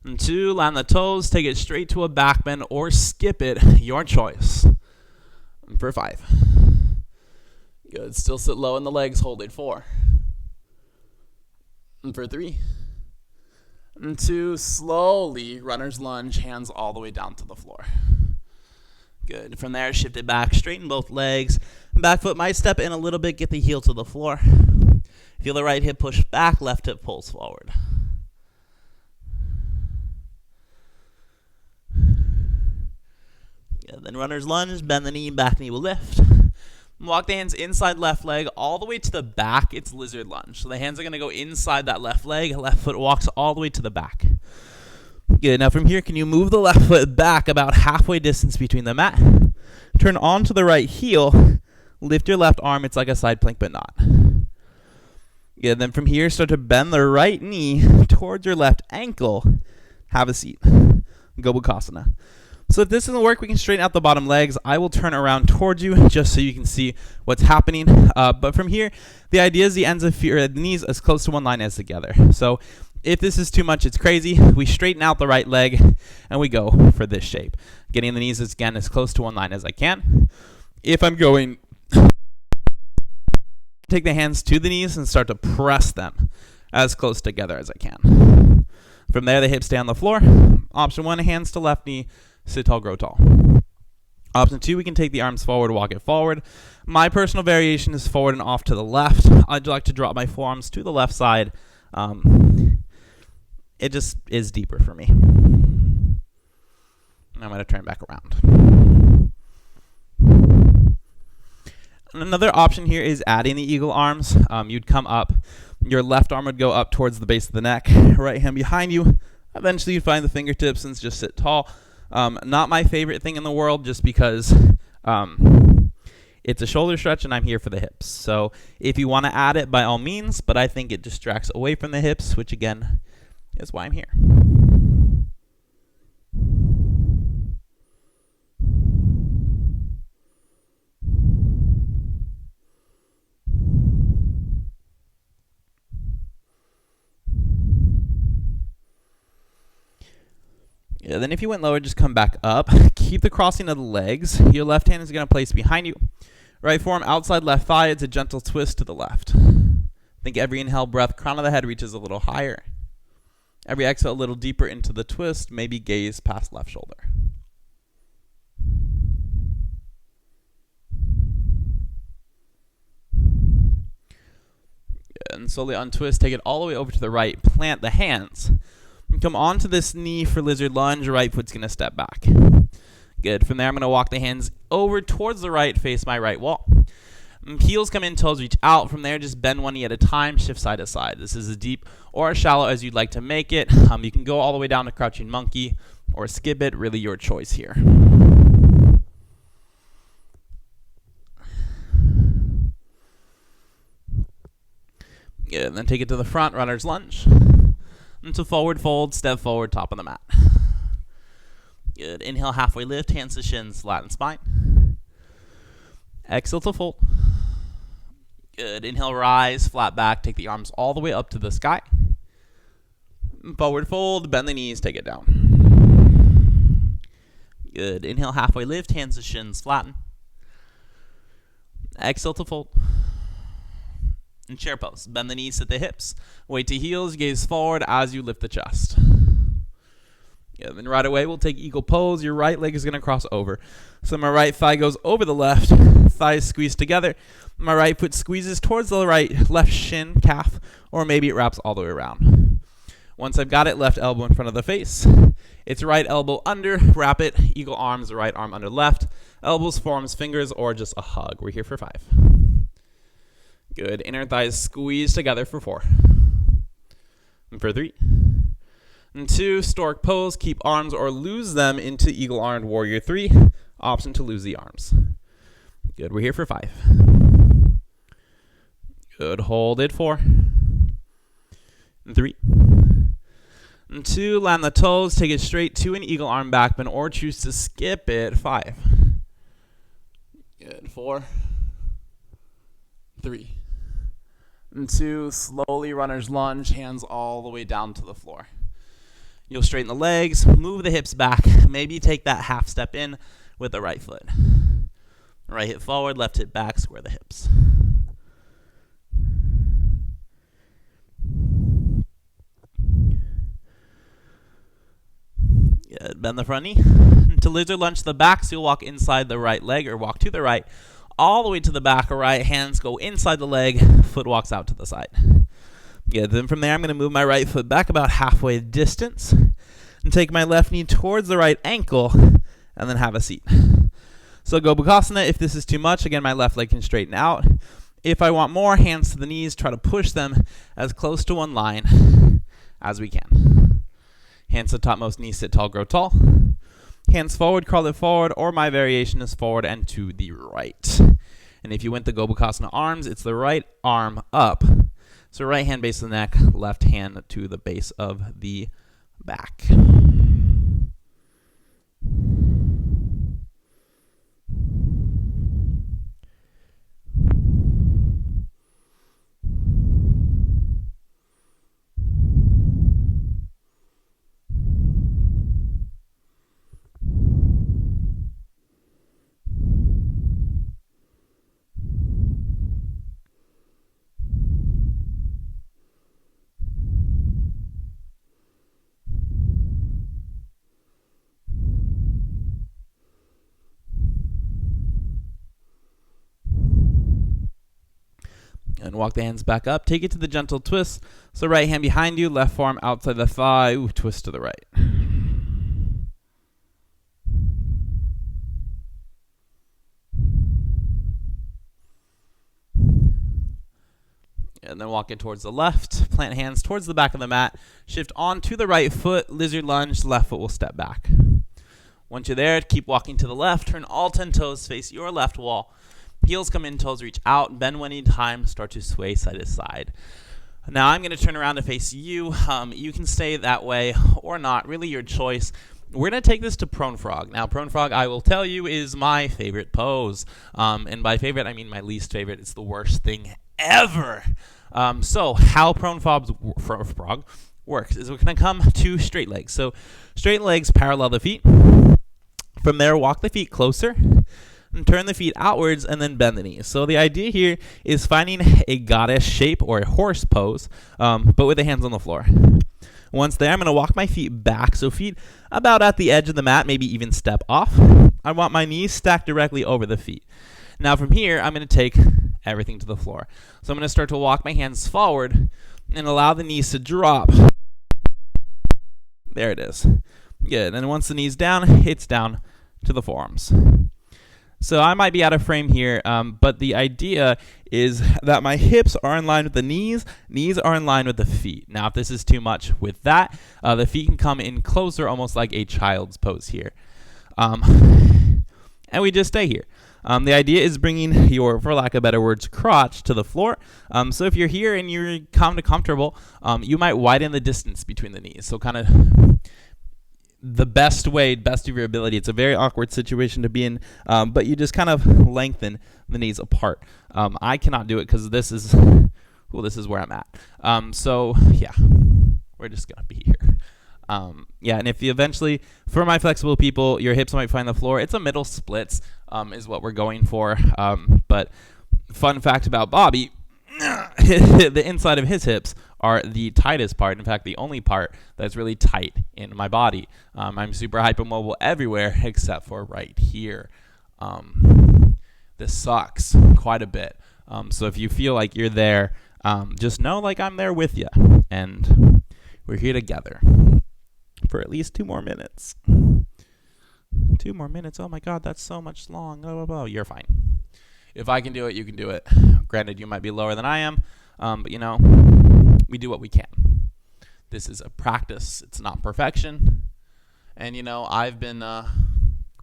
And 2, land the toes, take it straight to a back bend or skip it, your choice. And for 5. Good, still sit low in the legs, hold it 4. And for 3. And 2, slowly, runner's lunge, hands all the way down to the floor. Good, from there, shift it back, straighten both legs. Back foot might step in a little bit, get the heel to the floor. Feel the right hip push back, left hip pulls forward. Good, then runner's lunge, bend the knee, back knee will lift. Walk the hands inside left leg all the way to the back. It's lizard lunge. So the hands are going to go inside that left leg. Left foot walks all the way to the back. Good. Now from here, can you move the left foot back about halfway distance between the mat? Turn onto the right heel. Lift your left arm. It's like a side plank, but not. Good. Then from here, start to bend the right knee towards your left ankle. Have a seat. Gobukasana. So if this doesn't work, we can straighten out the bottom legs. I will turn around towards you just so you can see what's happening. But from here, the idea is the ends of the knees as close to one line as together. So if this is too much, it's crazy. We straighten out the right leg and we go for this shape. Getting the knees again as close to one line as I can. If I'm going, take the hands to the knees and start to press them as close together as I can. From there, the hips stay on the floor. Option 1, hands to left knee. Sit tall, grow tall. Option 2, we can take the arms forward, walk it forward. My personal variation is forward and off to the left. I'd like to drop my forearms to the left side. It just is deeper for me. And I'm going to turn back around. And another option here is adding the eagle arms. You'd come up. Your left arm would go up towards the base of the neck. Right hand behind you. Eventually you'd find the fingertips and just sit tall. Not my favorite thing in the world just because it's a shoulder stretch and I'm here for the hips. So if you want to add it, by all means, but I think it distracts away from the hips, which again is why I'm here. Yeah, then if you went lower, just come back up. Keep the crossing of the legs. Your left hand is going to place behind you. Right forearm outside left thigh. It's a gentle twist to the left. Think every inhale breath, crown of the head reaches a little higher. Every exhale, a little deeper into the twist. Maybe gaze past left shoulder. And slowly untwist. Take it all the way over to the right. Plant the hands. Come onto this knee for lizard lunge. Right foot's going to step back. Good. From there, I'm going to walk the hands over towards the right, face my right wall. Heels come in, toes reach out. From there, just bend one knee at a time, shift side to side. This is as deep or as shallow as you'd like to make it. You can go all the way down to crouching monkey or skip it. Really your choice here. Good. And then take it to the front, runner's lunge. Into forward fold, step forward, top of the mat. Good. Inhale, halfway lift, hands to shins, flatten spine. Exhale to fold. Good. Inhale, rise, flat back, take the arms all the way up to the sky. Forward fold, bend the knees, take it down. Good. Inhale, halfway lift, hands to shins, flatten. Exhale to fold. And chair pose. Bend the knees at the hips. Weight to heels. Gaze forward as you lift the chest. Yeah, then right away we'll take eagle pose. Your right leg is going to cross over. So my right thigh goes over the left. Thighs squeeze together. My right foot squeezes towards the right left shin, calf, or maybe it wraps all the way around. Once I've got it, left elbow in front of the face. It's right elbow under. Wrap it. Eagle arms, right arm under left. Elbows, forearms, fingers, or just a hug. We're here for 5. Good. Inner thighs squeeze together for 4. And for 3. And 2, stork pose. Keep arms or lose them into eagle armed warrior 3. Option to lose the arms. Good. We're here for 5. Good. Hold it. 4. And 3. And 2, land the toes. Take it straight to an eagle arm back bend or choose to skip it. 5. Good. 4. 3. And 2, slowly runner's lunge, hands all the way down to the floor. You'll straighten the legs, move the hips back, maybe take that half step in with the right foot. Right hip forward, left hip back, square the hips. Good. Bend the front knee. To lizard lunge to the back, so you'll walk inside the right leg or walk to the right. All the way to the back or right, hands go inside the leg, foot walks out to the side. Good. Then from there, I'm going to move my right foot back about halfway distance and take my left knee towards the right ankle and then have a seat. So Gobukasana, if this is too much, again, my left leg can straighten out. If I want more, hands to the knees, try to push them as close to one line as we can. Hands to the topmost knee, sit tall, grow tall. Hands forward, crawl it forward, or my variation is forward and to the right. And if you went the Gobukasana arms, it's the right arm up. So right hand base of the neck, left hand to the base of the back. And walk the hands back up. Take it to the gentle twist. So right hand behind you, left forearm outside the thigh. Ooh, twist to the right. And then walk it towards the left. Plant hands towards the back of the mat. Shift on to the right foot. Lizard lunge. Left foot will step back. Once you're there, keep walking to the left. Turn all 10 toes. Face your left wall. Heels come in, toes reach out. Bend when you need time. Start to sway side to side. Now I'm going to turn around to face you. You can stay that way or not. Really your choice. We're going to take this to prone frog. Now prone frog, I will tell you, is my favorite pose. And by favorite, I mean my least favorite. It's the worst thing ever. So how prone frog works is we're going to come to straight legs. So straight legs parallel the feet. From there, walk the feet closer. And turn the feet outwards and then bend the knees. So the idea here is finding a goddess shape or a horse pose, but with the hands on the floor. Once there, I'm going to walk my feet back. So feet about at the edge of the mat, maybe even step off. I want my knees stacked directly over the feet. Now from here, I'm going to take everything to the floor. So I'm going to start to walk my hands forward and allow the knees to drop. There it is. Good. And once the knee's down, it's down to the forearms. So I might be out of frame here, but the idea is that my hips are in line with the knees are in line with the feet. Now, if this is too much with that, the feet can come in closer, almost like a child's pose here. And we just stay here. The idea is bringing your, for lack of better words, crotch to the floor. So if you're here and you're kind of comfortable, you might widen the distance between the knees. So kind of the best way, best of your ability. It's a very awkward situation to be in, but you just kind of lengthen the knees apart. I cannot do it because this is where I'm at. So yeah, we're just gonna be here. Yeah, and if you eventually, for my flexible people, your hips might find the floor. It's a middle splits is what we're going for. But fun fact about Bobby, the inside of his hips are the tightest part. In fact, the only part that's really tight in my body. I'm super hypermobile everywhere except for right here. This sucks quite a bit. So if you feel like you're there, just know like I'm there with you. And we're here together for at least 2 more minutes. 2 more minutes. Oh my God, that's so much long. Blah, blah, blah. You're fine. If I can do it, you can do it. Granted, you might be lower than I am, but you know, we do what we can. This is a practice. It's not perfection. And you know, I've been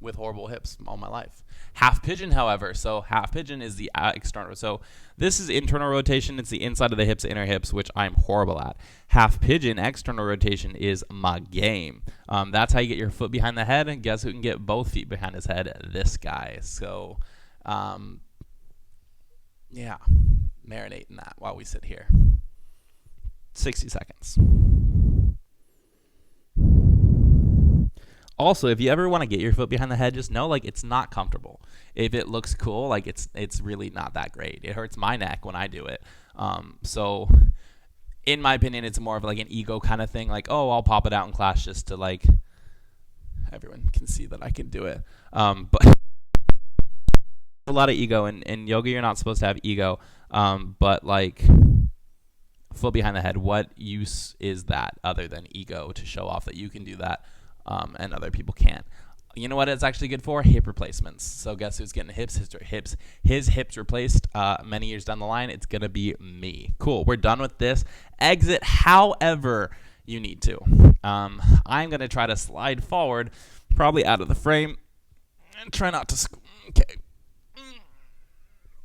with horrible hips all my life. Half pigeon, however, so half pigeon is the external. So this is internal rotation. It's the inside of the hips, inner hips, which I'm horrible at. Half pigeon, external rotation is my game. That's how you get your foot behind the head. And guess who can get both feet behind his head? This guy. So, yeah, marinate in that while we sit here. 60 seconds. Also, if you ever want to get your foot behind the head, just know like it's not comfortable. If it looks cool, like it's really not that great. It hurts my neck when I do it. So in my opinion, it's more of like an ego kind of thing. Like, oh, I'll pop it out in class just to like everyone can see that I can do it. But a lot of ego in yoga. You're not supposed to have ego. But like foot behind the head, what use is that other than ego to show off that you can do that? And other people can't. You know what it's actually good for? Hip replacements. So guess who's getting his hips replaced many years down the line? It's going to be me. Cool. We're done with this. Exit however you need to. I'm going to try to slide forward, probably out of the frame, and try not to okay.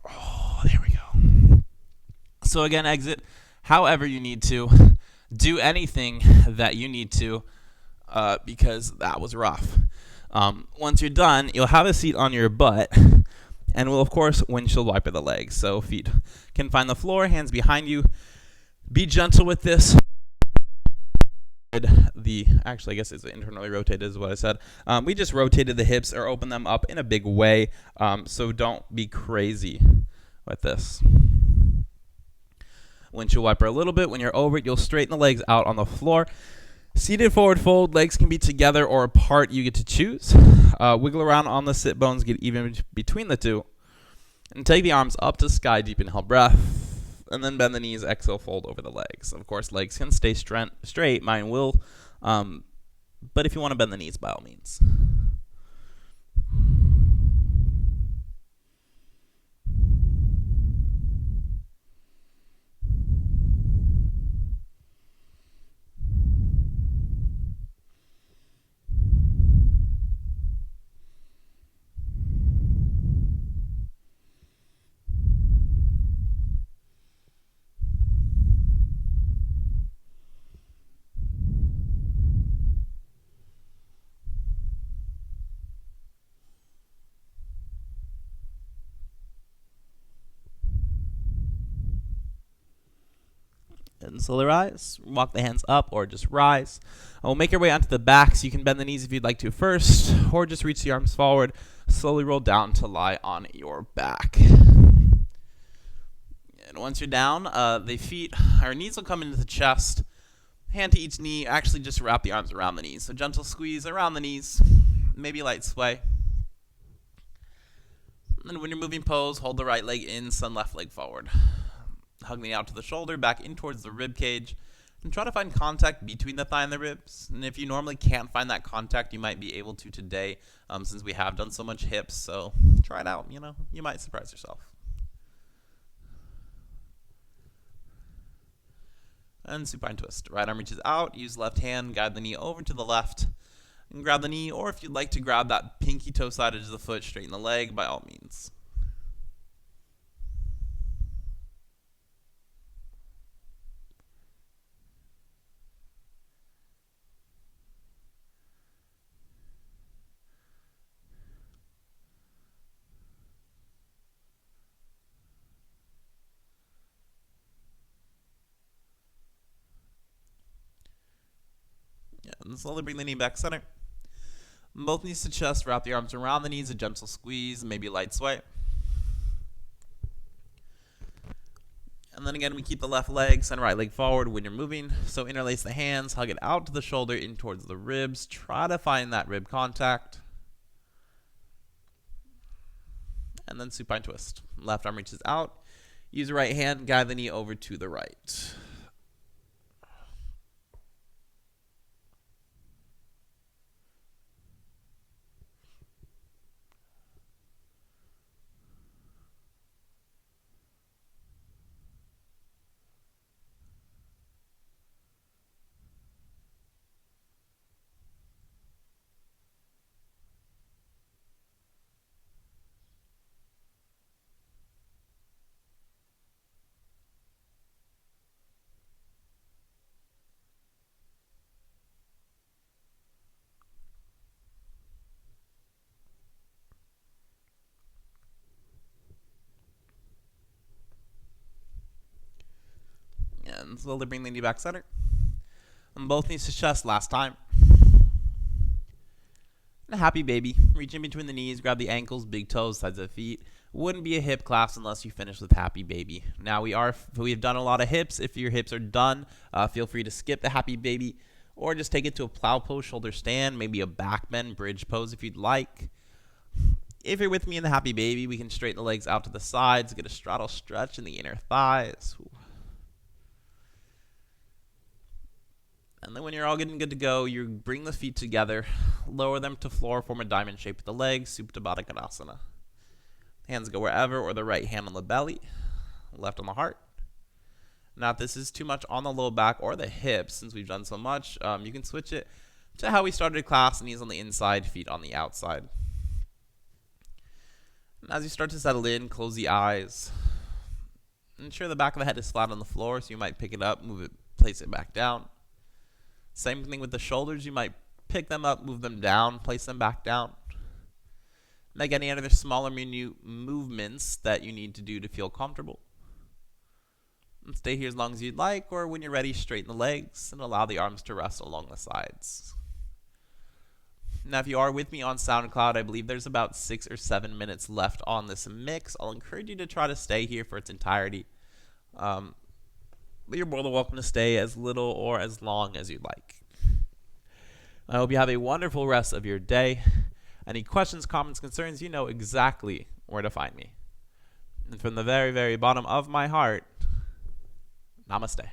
Oh, there we go. So again, exit however you need to. Do anything that you need to because that was rough. Once you're done, you'll have a seat on your butt, and we'll, of course, windshield wiper the legs. So feet can find the floor, hands behind you. Be gentle with this. Actually, I guess it's internally rotated is what I said. We just rotated the hips or opened them up in a big way, so don't be crazy with this. Windshield wiper a little bit. When you're over it, you'll straighten the legs out on the floor. Seated forward fold, legs can be together or apart. You get to choose. Wiggle around on the sit bones, get even between the two. And take the arms up to sky, deep inhale breath. And then bend the knees, exhale, fold over the legs. Of course, legs can stay straight. Mine will. But if you want to bend the knees, by all means. And slowly rise. Walk the hands up or just rise. We'll make your way onto the back, so you can bend the knees if you'd like to first, or just reach the arms forward. Slowly roll down to lie on your back. And once you're down, the feet or knees will come into the chest. Hand to each knee. Actually, just wrap the arms around the knees. So gentle squeeze around the knees. Maybe light sway. And then when you're moving pose, hold the right leg in, send left leg forward. Hug the knee out to the shoulder, back in towards the rib cage, and try to find contact between the thigh and the ribs. And if you normally can't find that contact, you might be able to today, since we have done so much hips. So try it out. You might surprise yourself. And supine twist. Right arm reaches out. Use left hand, guide the knee over to the left, and grab the knee. Or if you'd like to grab that pinky toe side edge of the foot, straighten the leg, by all means. And slowly bring the knee back center. Both knees to chest. Wrap the arms around the knees. A gentle squeeze, maybe light sway. And then again, we keep the left leg, send right leg forward when you're moving. So interlace the hands, hug it out to the shoulder, in towards the ribs. Try to find that rib contact. And then supine twist. Left arm reaches out. Use the right hand, guide the knee over to the right. And slowly bring the knee back center. And both knees to chest last time. And a happy baby. Reach in between the knees, grab the ankles, big toes, sides of the feet. Wouldn't be a hip class unless you finish with happy baby. Now we've done a lot of hips. If your hips are done, feel free to skip the happy baby or just take it to a plow pose, shoulder stand, maybe a back bend, bridge pose if you'd like. If you're with me in the happy baby, we can straighten the legs out to the sides, get a straddle stretch in the inner thighs. And And then when you're all getting good to go, you bring the feet together, lower them to floor, form a diamond shape with the legs, Supta Baddha Konasana. Hands go wherever, or the right hand on the belly, left on the heart. Now, if this is too much on the low back or the hips, since we've done so much, you can switch it to how we started class, knees on the inside, feet on the outside. And as you start to settle in, close the eyes. Ensure the back of the head is flat on the floor, so you might pick it up, move it, place it back down. Same thing with the shoulders. You might pick them up, move them down, place them back down. Make any other smaller minute movements that you need to do to feel comfortable. And stay here as long as you'd like, or when you're ready, straighten the legs and allow the arms to rest along the sides. Now, if you are with me on SoundCloud, I believe there's about 6 or 7 minutes left on this mix. I'll encourage you to try to stay here for its entirety. But you're more than welcome to stay as little or as long as you'd like. I hope you have a wonderful rest of your day. Any questions, comments, concerns, you know exactly where to find me. And from the very, very bottom of my heart, namaste.